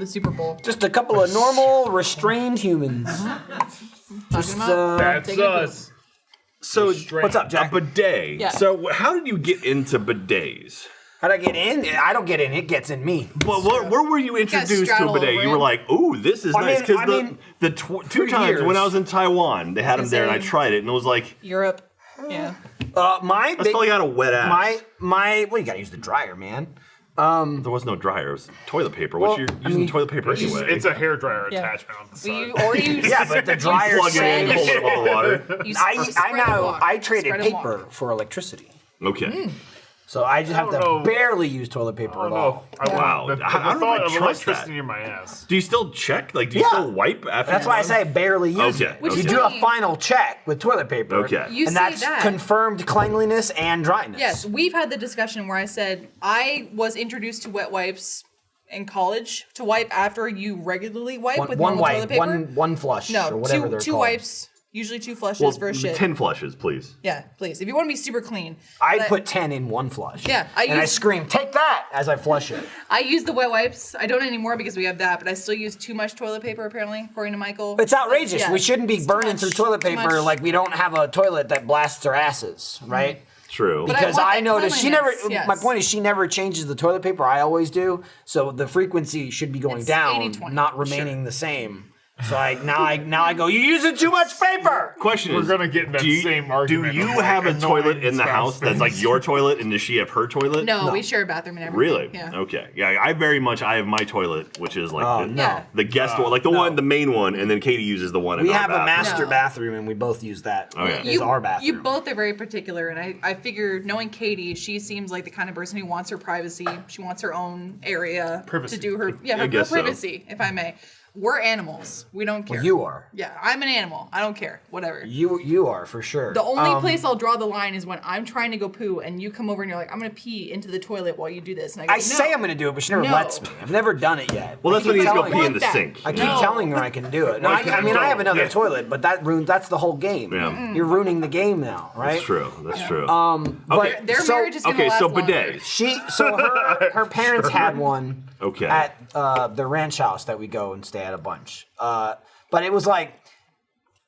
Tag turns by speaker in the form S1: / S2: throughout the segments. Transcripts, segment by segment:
S1: Super Bowl.
S2: Just a couple of normal, restrained humans.
S1: Talking about
S3: That's
S1: taking a poop.
S3: us.
S4: So,
S2: What's up, Jack?
S4: a bidet.
S1: Yeah.
S4: So, how did you get into bidets?
S2: How'd I get in? I don't get in. It gets in me.
S4: Well, where were you introduced to a
S1: straddle
S4: bidet?
S1: over
S4: You were
S1: it.
S4: like, "Ooh, this is nice." Because the two times
S2: years.
S4: when I was in Taiwan, they had them there, and I
S1: say-
S4: tried it, and it was like,
S1: Europe. Yeah.
S2: My
S4: I still got a wet ass.
S2: well, you gotta use the dryer, man.
S4: There was no dryer. It was toilet paper. What's your using toilet paper anyway?
S3: It's a hairdryer
S1: Yeah.
S3: attachment on the side.
S1: Or you
S2: Yeah, but the dryer
S4: Plug it in, pull it above the water.
S2: I traded paper for electricity.
S4: Okay.
S2: So I just have
S3: don't
S2: to
S3: know.
S2: barely use toilet paper at all.
S4: Wow.
S3: The
S4: I don't know
S3: thought
S4: if I
S3: of
S4: trust
S3: electricity
S4: that.
S3: in my ass.
S4: Do you still check? Like, do you
S2: Yeah.
S4: still wipe after?
S2: That's
S4: you
S2: why I
S4: run?
S2: say barely use
S4: Okay,
S2: it.
S4: Which
S2: You
S4: is
S2: do a
S1: funny.
S2: final check with toilet paper.
S4: Okay.
S1: You
S2: and
S1: say
S2: that's
S1: that.
S2: confirmed cleanliness and dryness.
S1: Yes, we've had the discussion where I said I was introduced to wet wipes in college to wipe after you regularly wipe with
S2: One
S1: normal toilet
S2: wipe,
S1: paper.
S2: one flush, or
S1: No,
S2: whatever they're
S1: two
S2: called.
S1: wipes, usually 2 flushes
S4: Well,
S1: for a shit.
S4: 10 flushes, please.
S1: Yeah, please. If you want to be super clean.
S2: I
S1: But
S2: put 10 in one flush.
S1: Yeah,
S2: I scream, "Take that!" as I flush it.
S1: I use the wet wipes. I don't anymore because we have that, but I still use too much toilet paper apparently, according to Michael.
S2: It's outrageous.
S1: Yeah,
S2: We shouldn't be
S1: it's too
S2: burning
S1: much,
S2: through toilet
S1: too
S2: paper
S1: much.
S2: like we don't have a toilet that blasts our asses, right?
S4: True.
S1: But I
S2: Because
S1: want
S2: I
S1: that
S2: noticed she never.
S1: cleanliness, yes.
S2: My point is, she never changes the toilet paper. I always do. So the frequency should be going
S1: It's
S2: down,
S1: 80-20,
S2: not remaining the same. So now I go. You're using too much paper.
S4: Question
S3: We're
S4: is,
S3: gonna get in that
S4: do you,
S3: same argument.
S4: Do you
S3: of, like,
S4: have a
S3: annoying
S4: toilet in the
S3: spouse
S4: house that's like
S3: things.
S4: your toilet, and does she have her toilet?
S1: No, we share a bathroom and everything.
S4: Really?
S1: Yeah.
S4: Okay. Yeah, I have my toilet, which is like
S2: no.
S1: Yeah.
S4: the guest one, like the main one, and then Katie uses the one.
S2: We
S4: in our
S2: have a
S4: bathroom.
S2: master
S1: No.
S2: bathroom, and we both use that.
S4: Okay.
S2: Is our bathroom.
S1: You both are very particular, and I figure knowing Katie, she seems like the kind of person who wants her privacy. She wants her own area
S3: Privacy.
S1: to do her
S4: I
S1: her
S4: guess so.
S1: privacy, if I may. We're animals. We don't care.
S2: Well, you are.
S1: Yeah, I'm an animal. I don't care. Whatever.
S2: You are for sure.
S1: The only place I'll draw the line is when I'm trying to go poo and you come over and you're like, I'm gonna pee into the toilet while you do this. And I go,
S2: I
S1: no.
S2: say I'm going to do it, but she never
S1: No.
S2: lets me. I've never done it yet.
S4: Well, that's when you just go
S2: telling
S4: pee
S2: her.
S4: in the
S1: that.
S4: sink.
S2: I keep
S1: No.
S2: telling her I can do it. No, I mean, I have another
S3: Yeah.
S2: toilet, but that's the whole game.
S4: Yeah.
S2: You're ruining the game now, right?
S4: That's true. That's true.
S2: But
S1: Their
S2: so,
S1: marriage is gonna
S4: Okay,
S1: last
S4: so
S1: longer.
S4: bidets.
S2: her parents had one
S4: Okay.
S2: at the ranch house that we go and stay at a bunch. But it was like,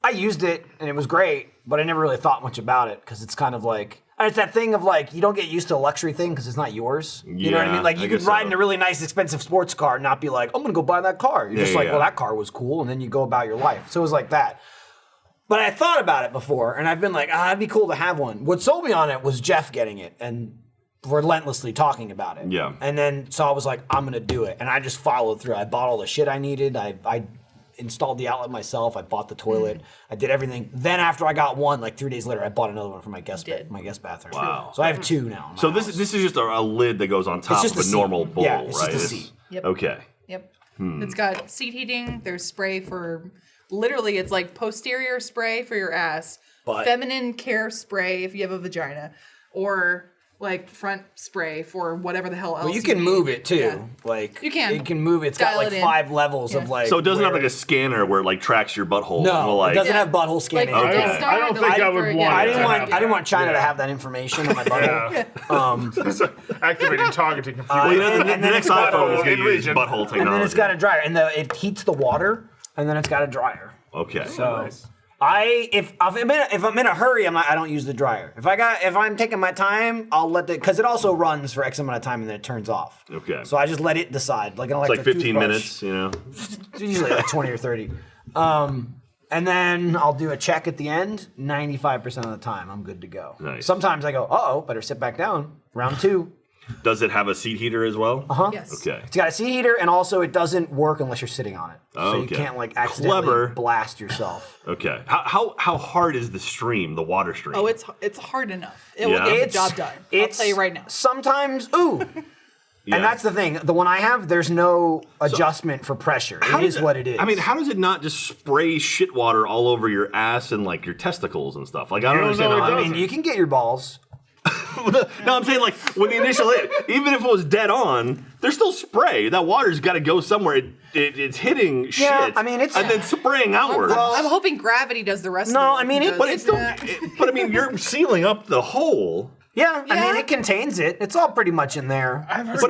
S2: I used it and it was great, but I never really thought much about it because it's kind of like, it's that thing of like, you don't get used to a luxury thing because it's not yours. You know what I
S4: Yeah,
S2: mean? Like you
S4: I
S2: could
S4: guess
S2: ride
S4: so.
S2: in a really nice expensive sports car and not be like, I'm going to go buy that car. You're just
S4: Yeah,
S2: like,
S4: yeah.
S2: well, that car was cool. And then you go about your life. So it was like that. But I thought about it before and I've been like, it'd be cool to have one. What sold me on it was Jeff getting it and relentlessly talking about it.
S4: Yeah.
S2: And then, so I was like, I'm going to do it. And I just followed through. I bought all the shit I needed. I installed the outlet myself. I bought the toilet. I did everything. Then after I got one, like 3 days later, I bought another one for my guest bathroom.
S4: Wow.
S2: So I have two now. in my
S4: So this
S2: house.
S4: is just a lid that goes on top
S2: just
S4: of
S2: a
S4: a normal
S2: seat.
S4: bowl,
S2: Yeah, it's
S4: right?
S2: just a seat.
S1: Yep.
S4: Okay.
S1: Yep.
S4: Hmm.
S1: It's got seat heating. There's spray for, literally, it's like posterior spray for your ass,
S2: Butt.
S1: feminine care spray if you have a vagina, or like front spray for whatever the hell else.
S2: Well, you can
S1: need.
S2: move it too.
S1: Yeah.
S2: Like
S1: You can.
S2: You can move it. It's got
S1: Dial
S2: like
S1: it in.
S2: 5 levels of
S1: Yeah.
S2: like.
S4: So it doesn't have
S2: where-
S4: like a scanner where it like tracks your butthole.
S2: No,
S4: Well, like,
S2: it doesn't
S1: Yeah.
S2: have butthole scanning.
S1: Like,
S4: Okay.
S1: the Star,
S3: I don't
S1: the
S3: think I
S1: Viper,
S3: would
S1: yeah.
S3: want
S2: I
S3: it
S2: didn't
S3: to
S2: want.
S3: have
S2: I didn't
S3: that.
S2: want China to
S3: Yeah.
S2: have that information on my butthole.
S3: Yeah. Activating targeting computer.
S4: Well, you know, the
S2: And then
S4: next
S2: it's got
S4: iPhone is
S3: a-
S4: going to use
S3: Envision.
S4: butthole technology.
S2: And then it's got a dryer, and it heats the water, and then it's got a dryer.
S4: Okay.
S2: So
S3: Nice.
S2: if I'm in a hurry, I don't use the dryer. If I'm taking my time, I'll let because it also runs for X amount of time and then it turns off.
S4: Okay.
S2: So I just let it decide, like an
S4: It's
S2: electric
S4: like 15
S2: toothbrush.
S4: minutes, you know?
S2: It's usually like 20 or 30. And then I'll do a check at the end. 95% of the time, I'm good to go.
S4: Nice.
S2: Sometimes I go, better sit back down. Round 2.
S4: Does it have a seat heater as well?
S2: Uh-huh.
S1: Yes.
S4: Okay.
S2: It's got a seat heater, and also it doesn't work unless you're sitting on it. So you
S4: Okay.
S2: can't like accidentally
S4: Clever.
S2: blast yourself.
S4: Okay. How hard is the stream, the water stream?
S1: Oh, it's hard enough. It
S4: Yeah?
S1: will get
S2: It's
S1: the job done. I'll tell you right now.
S2: Sometimes,
S4: Yeah.
S2: And that's the thing. The one I have, there's no adjustment for pressure. It is what it is.
S4: I mean, how does it not just spray shit water all over your ass and like your testicles and stuff? Like, I don't
S3: You don't
S4: understand
S3: know
S4: how
S3: it
S4: that-
S2: I mean, you can get your balls.
S4: No, I'm saying like when the initial hit, even if it was dead on, there's still spray. That water's got to go somewhere. It's hitting shit.
S2: I mean, it's-
S4: and then spraying outward.
S1: I'm hoping gravity does the rest.
S2: No,
S1: of the work
S2: I mean,
S1: because-
S4: but it's still. But I mean, you're sealing up the hole.
S2: Yeah, I
S1: Yeah.
S2: mean, it contains it. It's all pretty much in there.
S4: But it's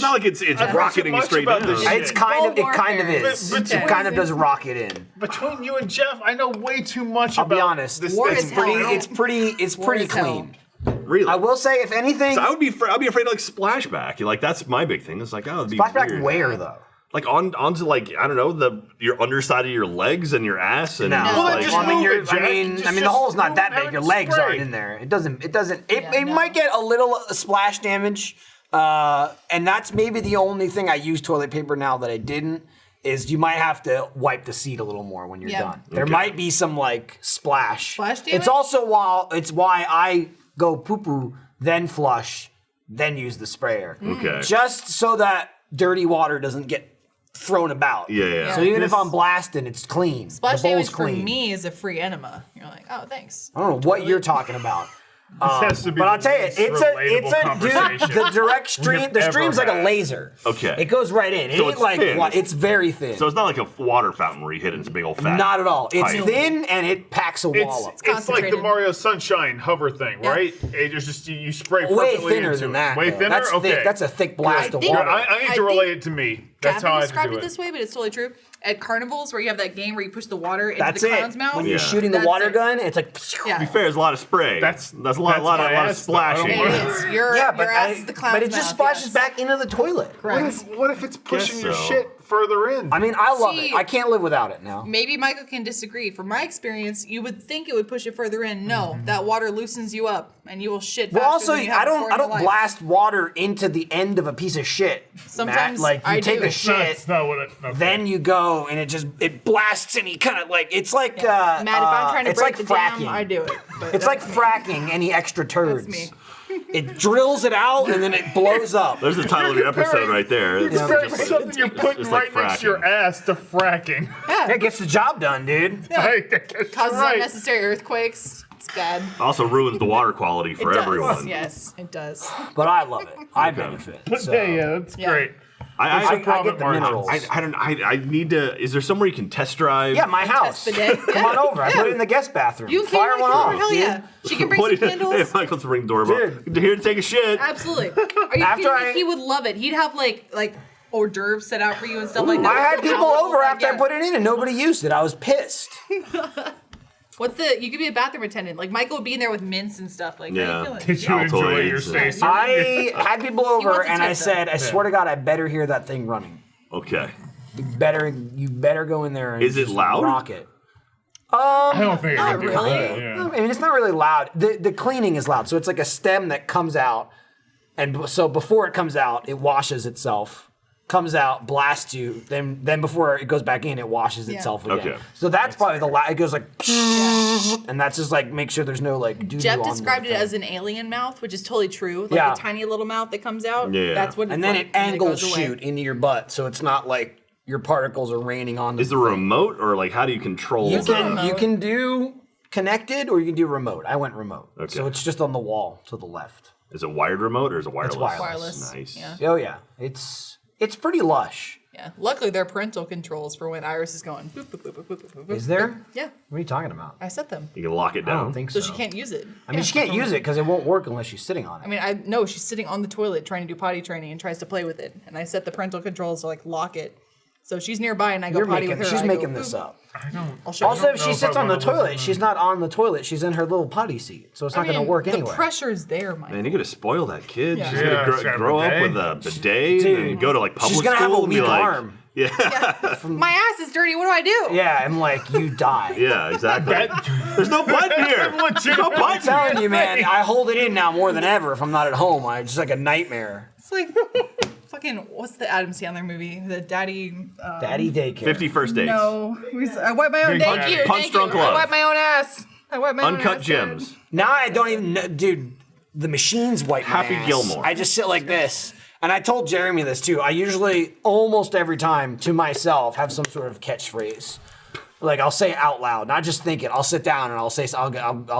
S4: not like it's
S3: I've heard so
S4: rocketing
S3: much
S4: straight
S3: about
S4: down.
S3: this shit.
S2: It's kind of, it
S1: Cold
S2: kind of
S1: warfare.
S2: is.
S3: But-
S2: It kind of does rocket in.
S3: Between you and Jeff, I know way too much
S2: I'll
S3: about
S2: be honest.
S3: this
S1: War
S3: thing.
S1: is hell.
S2: It's pretty
S1: as hell.
S2: clean.
S4: Really?
S2: I will say, if anything,
S4: So I'd be afraid of like splashback. Like that's my big thing. It's like it'd be
S2: splashback
S4: weird.
S2: where though?
S4: Like onto like I don't know your underside of your legs and your ass and
S2: No.
S4: just,
S3: Well, then
S4: like,
S3: just
S2: I mean,
S3: move
S2: you're,
S3: it, Jack.
S2: I mean, the hole's not that big. Your legs aren't in there. It doesn't. It
S1: no.
S2: might get a little splash damage, and that's maybe the only thing I use toilet paper now that I didn't. Is you might have to wipe the seat a little more when you're
S1: Yeah.
S2: done. There
S4: Okay.
S2: might be some like splash.
S1: Splash damage?
S2: It's also why I go poo poo, then flush, then use the sprayer.
S4: okay.
S2: Just so that dirty water doesn't get thrown about.
S4: Yeah.
S2: So even if
S3: This-
S2: I'm blasting, it's clean.
S1: Splash
S2: the bowl's
S1: damage for
S2: clean.
S1: me is a free enema. You're like, oh, thanks.
S2: I don't know what you're talking about.
S3: has to be
S2: But I'll
S3: the
S2: tell you,
S3: least
S2: it's
S3: relatable
S2: dude,
S3: conversation
S2: the direct stream.
S3: we've
S2: The stream's
S3: ever
S2: like a
S3: had.
S2: laser.
S4: Okay.
S2: It goes right in. It
S4: So
S2: ain't
S4: it's
S2: like
S4: thin.
S2: it's very thin.
S4: So it's not like a water fountain where you hit it. It's a big old fat.
S2: Not at all. It's
S4: pipe.
S2: thin and it packs a wall up.
S3: It's like the
S1: concentrated.
S3: Mario Sunshine hover thing, right? It's just you spray
S2: Way
S3: perfectly
S2: thinner
S3: into
S2: than
S3: it.
S2: that.
S3: Way
S2: though.
S3: thinner?
S2: That's
S3: okay.
S2: thick. That's a thick blast
S1: I
S2: of
S1: think-
S2: water.
S3: I need
S1: I
S3: to relate
S1: think
S3: it to me. That's how
S1: Gavin
S3: I
S1: described
S3: do
S1: it this way, but it's totally true. At carnivals, where you have that game where you push the water into
S2: That's
S1: the
S2: it.
S1: clown's mouth.
S2: When you're
S4: Yeah.
S2: shooting the
S1: That's
S2: water
S1: it.
S2: gun, it's like.
S1: Yeah.
S4: To be fair, there's a lot of spray.
S3: That's
S4: a lot
S3: my
S4: of
S3: ass, though. I
S4: splashing.
S3: don't
S1: It is. Your ass is the clown's
S2: but it just
S1: mouth,
S2: splashes
S1: yes.
S2: back into the toilet.
S1: Correct.
S3: What if it's pushing your
S4: so.
S3: shit further in?
S2: I mean, I love
S1: See-
S2: it. I can't live without it now.
S1: Maybe Michael can disagree. From my experience, you would think it would push it further in. No, that water loosens you up, and you will shit faster
S2: Well, also,
S1: than you have
S2: I
S1: before in
S2: don't
S1: your life.
S2: blast water into the end of a piece of shit.
S1: Sometimes
S2: Matt. Like you
S1: I
S2: take
S1: do.
S2: a shit,
S3: That's not what it. Okay.
S2: then you go and it blasts and you kind of like it's like
S1: Matt, if I'm trying to
S2: it's
S1: break
S2: like
S1: the
S2: fracking.
S1: dam, I do it. But
S2: It's like
S1: that's me.
S2: fracking any extra turds.
S1: That's me.
S2: It drills it out and then it blows up.
S4: There's the title of your episode right there. It's
S3: Comparing
S4: just like-
S3: something you're putting
S4: just like
S3: right next to your
S4: fracking.
S3: ass to fracking.
S2: It gets the job done, dude.
S3: I guess you're
S1: Causes
S3: right.
S1: unnecessary earthquakes. It's bad.
S4: Also ruins the water quality for
S1: It does.
S4: everyone.
S1: Yes, it does.
S2: But I love it. I benefit. So.
S3: Yeah, that's
S1: Yeah.
S3: great.
S4: I
S2: I get the minerals.
S4: I need to. Is there somewhere you can test drive?
S2: Yeah, my house.
S1: bidet.
S2: Come on over. I put it in the guest bathroom.
S1: You can
S2: Fire one off,
S1: Hell
S2: dude.
S1: yeah. She can bring
S4: What
S1: some
S4: do you- Hey,
S1: candles.
S4: Michael's ring doorbell.
S2: Dude.
S4: Here to take a shit.
S1: Absolutely. Are you
S2: After
S1: kidding me?
S2: I-
S1: He would love it. He'd have like hors d'oeuvres set out for you and stuff like that.
S2: I had people over after I
S1: Yeah.
S2: put it in and nobody used it. I was pissed.
S1: What's the? You could be a bathroom attendant. Like Michael would be in there with mints and stuff. Like,
S4: Yeah.
S1: how you feeling?
S3: Did you enjoy your
S4: Altoids,
S3: stay? sir?
S2: I had people over
S1: wants a
S2: and I
S1: tip, though.
S2: said, I swear to God, I better hear that thing running.
S4: Okay.
S2: You better go in there and
S4: Is it
S2: just
S4: loud?
S2: rock it.
S3: I don't think I
S1: Not
S3: can do
S1: really.
S3: that. Yeah.
S2: I mean, it's not really loud. The cleaning is loud. So it's like a stem that comes out. And so before it comes out, it washes itself. Comes out, blasts you. Then before it goes back in, it washes itself again.
S4: Okay.
S2: So that's probably the loud. It goes like, and that's just like make sure there's no like doo-doo
S1: Jeff
S2: on the
S1: described it
S2: thing.
S1: as an alien mouth, which is totally true. Like
S2: Yeah.
S1: the tiny little mouth that comes out.
S4: Yeah.
S1: That's what. It's
S2: And then
S1: like,
S2: it angles
S1: goes away.
S2: shoot into your butt, so it's not like your particles are raining on the
S4: Is there a remote or like how do you control?
S2: You
S4: the-
S2: can you can do connected or you can do remote. I went remote,
S4: Okay.
S2: so it's just on the wall to the left.
S4: Is it wired remote or is it wireless?
S2: wireless.
S1: Wireless.
S4: Nice.
S1: Yeah.
S2: Oh yeah, it's pretty lush.
S1: Yeah. Luckily, they're parental controls for when Iris is going. Boop, boop, boop, boop, boop, boop, boop.
S2: Is there?
S1: Yeah.
S2: What are you talking about?
S1: I set them
S4: You can lock it
S2: I
S4: down.
S2: don't think so.
S1: so she can't use it.
S2: I mean, she can't use it because it won't work unless she's sitting on it.
S1: I mean, I know she's sitting on the toilet trying to do potty training and tries to play with it, and I set the parental controls to like lock it. So she's nearby and I go
S2: You're
S1: potty
S2: making.
S1: with her.
S2: She's
S1: I go,
S2: making this
S1: boop.
S2: up.
S1: I'll show
S2: Also,
S1: you.
S2: if she
S3: know if
S2: sits
S3: I
S2: on the
S3: wanna listen
S2: toilet,
S3: to
S2: she's not on the toilet. She's in her little potty seat, so it's not
S1: I
S2: going
S1: mean,
S2: to work
S1: the
S2: anyway.
S1: pressure's there, Mike.
S4: Man, you're gonna spoil that kid.
S1: Yeah.
S4: She's
S3: Yeah,
S4: gonna
S3: she's got a
S4: grow up
S3: bidet.
S4: with a bidet
S2: Dude.
S4: and go to like public
S2: She's gonna have a
S4: school and be
S2: weak
S4: like,
S2: arm.
S4: yeah,
S1: My ass is dirty. What do I do?
S2: Yeah, I'm like, you die.
S4: yeah, exactly. There's no button here. There's no
S2: I'm
S4: button.
S2: telling you, man, I hold it in now more than ever if I'm not at home. It's just like a nightmare.
S1: It's like fucking what's the Adam Sandler movie? The daddy.
S2: Daddy daycare.
S4: 50 first dates.
S1: No, I wipe my own.
S3: Big
S1: Thank
S3: Daddy.
S1: you.
S4: Punch
S1: Thank
S4: Drunk
S1: you.
S4: Love.
S1: I wipe my own ass. I wipe my own
S4: Uncut
S1: ass.
S4: gems.
S2: Now I don't even know, dude. The machines wipe my
S4: Happy
S2: ass.
S4: Gilmore.
S2: I just sit like this. And I told Jeremy this too. I usually, almost every time, to myself, have some sort of catchphrase. Like I'll say it out loud, not just think it. I'll sit down and I'll say, I'll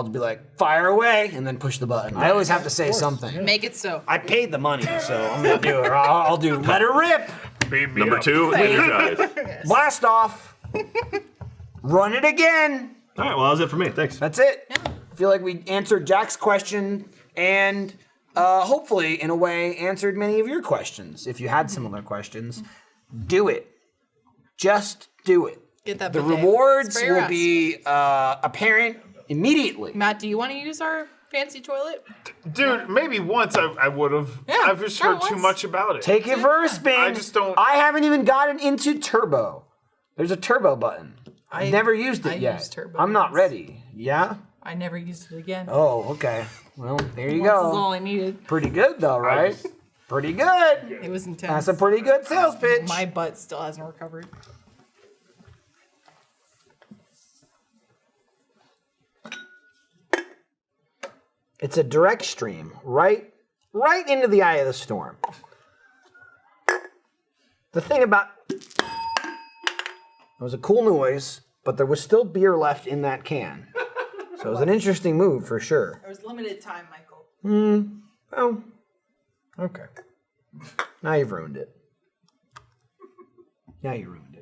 S2: be like, fire away, and then push the button. I always have to say something.
S1: Make it so.
S2: I paid the money, so I'm gonna do it. Or I'll do let her rip,
S3: Beam me
S4: Number
S3: up.
S4: 2, energize.
S2: blast off, run it again.
S4: All right, well, that was it for me. Thanks.
S2: That's it.
S1: Yeah.
S2: I feel like we answered Jack's question and hopefully, in a way, answered many of your questions. If you had similar questions, do it. Just do it.
S1: Get that
S2: The
S1: bidet.
S2: rewards
S1: Spray your
S2: will
S1: ass.
S2: be apparent immediately.
S1: Matt, do you want to use our fancy toilet?
S3: Dude, maybe once I would have.
S1: Yeah,
S3: I've just
S1: try
S3: heard too
S1: once.
S3: much about it.
S2: Take it for a spin.
S3: I just don't-
S2: I haven't even gotten into turbo. There's a turbo button. I've never used it
S1: I
S2: yet.
S1: used turbo
S2: I'm not
S1: once.
S2: ready. Yeah?
S1: I never used it again.
S2: Oh, okay. Well, there you
S1: Once is all
S2: go.
S1: I needed.
S2: Pretty good though, right?
S3: just-
S2: Pretty good.
S1: It was intense.
S2: That's a pretty good sales pitch.
S1: My butt still hasn't recovered.
S2: It's a direct stream, right into the eye of the storm. The thing about it was a cool noise, but there was still beer left in that can. So it was an interesting move for sure.
S1: There was limited time, Michael.
S2: Oh, okay. Now you've ruined it. Now you ruined it.